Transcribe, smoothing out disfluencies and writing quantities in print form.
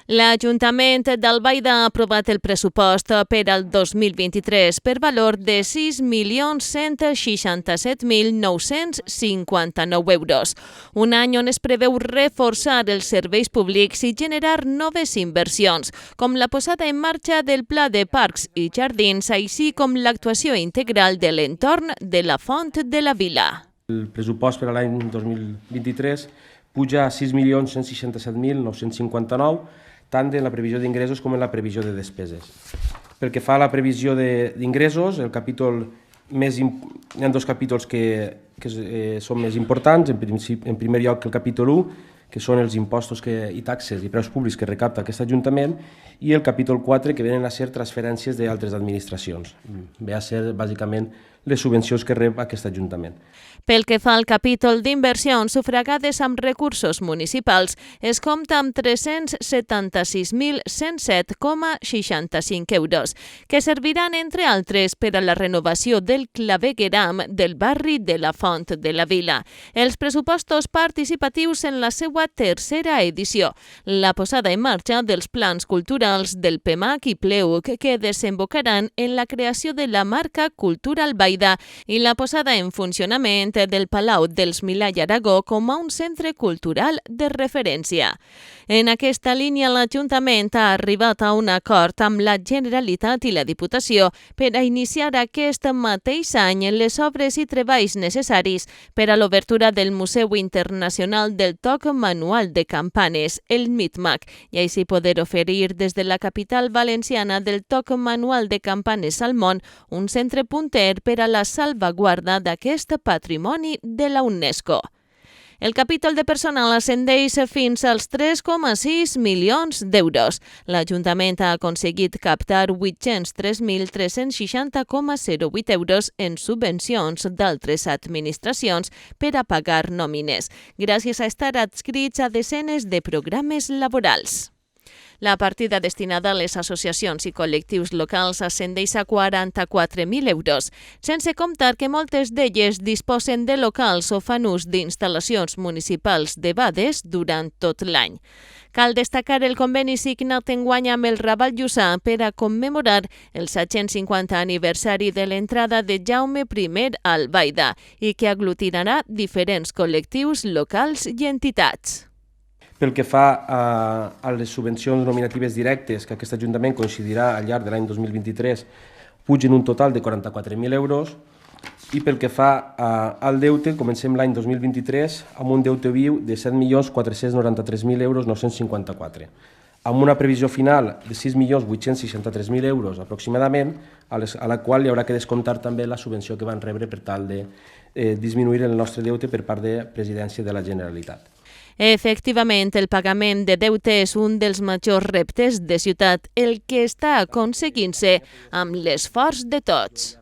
L'Ajuntament d'Albaida ha aprovat el pressupost per al 2023 per valor de 6.167.959 euros. Un any on es preveu reforçar els serveis públics i generar noves inversions, com la posada en marxa del Pla de Parcs i Jardins, així com l'actuació integral de l'entorn de la Font de la Vila. El pressupost per a l'any 2023 puja a 6.167.959, tant en la previsió d'ingressos com en la previsió de despeses. Pel que fa a la previsió d'ingressos, hi ha dos capítols que són més importants. En primer lloc, el capítol 1, que són els impostos i taxes i preus públics que recapta aquest Ajuntament, i el capítol 4, que venen a ser transferències d'altres administracions. Ve a ser, bàsicament, les subvencions que rep aquest Ajuntament. Pel que fa al capítol d'inversions sufragades amb recursos municipals, es compta amb 376.107,65 euros, que serviran, entre altres, per a la renovació del clavegueram del barri de la Font de la Vila, els pressupostos participatius en la seva tercera edició, la posada en marxa dels plans culturals del PEMAC i PLEUC que desembocaran en la creació de la marca Cultura Albaida i la posada en funcionament del Palau dels Milà i Aragó com a un centre cultural de referència. En aquesta línia, l'Ajuntament ha arribat a un acord amb la Generalitat i la Diputació per a iniciar aquest mateix any les obres i treballs necessaris per a l'obertura del Museu Internacional del Toc Manual de Campanes, el MITMAC, i així poder oferir des de la capital valenciana del Toc Manual de Campanes al món un centre punter per a la salvaguarda d'aquest patrimoni de la UNESCO. El capítol de personal ascendeix fins als 3,6 milions d'euros. L'Ajuntament ha aconseguit captar 803.360,08 euros en subvencions d'altres administracions per a pagar nòmines, gràcies a estar adscrits a desenes de programes laborals. La partida destinada a les associacions i col·lectius locals ascendeix a 44.000 euros, sense comptar que moltes d'elles disposen de locals o fan ús d'instal·lacions municipals debades durant tot l'any. Cal destacar el conveni signat enguany amb el Raval Lluçà per a commemorar el 750 aniversari de l'entrada de Jaume I a Albaida i que aglutinarà diferents col·lectius locals i entitats. Pel que fa a les subvencions nominatives directes que aquest Ajuntament coincidirà al llarg de l'any 2023, pugen un total de 44.000 euros, i pel que fa al deute, comencem l'any 2023 amb un deute viu de 7.493.954 euros, amb una previsió final de 6.863.000 euros aproximadament, a la qual hi haurà que descomptar també la subvenció que van rebre per tal de disminuir el nostre deute per part de Presidència de la Generalitat. Efectivament, el pagament de deute és un dels majors reptes de ciutat, el que està aconseguint-se amb l'esforç de tots.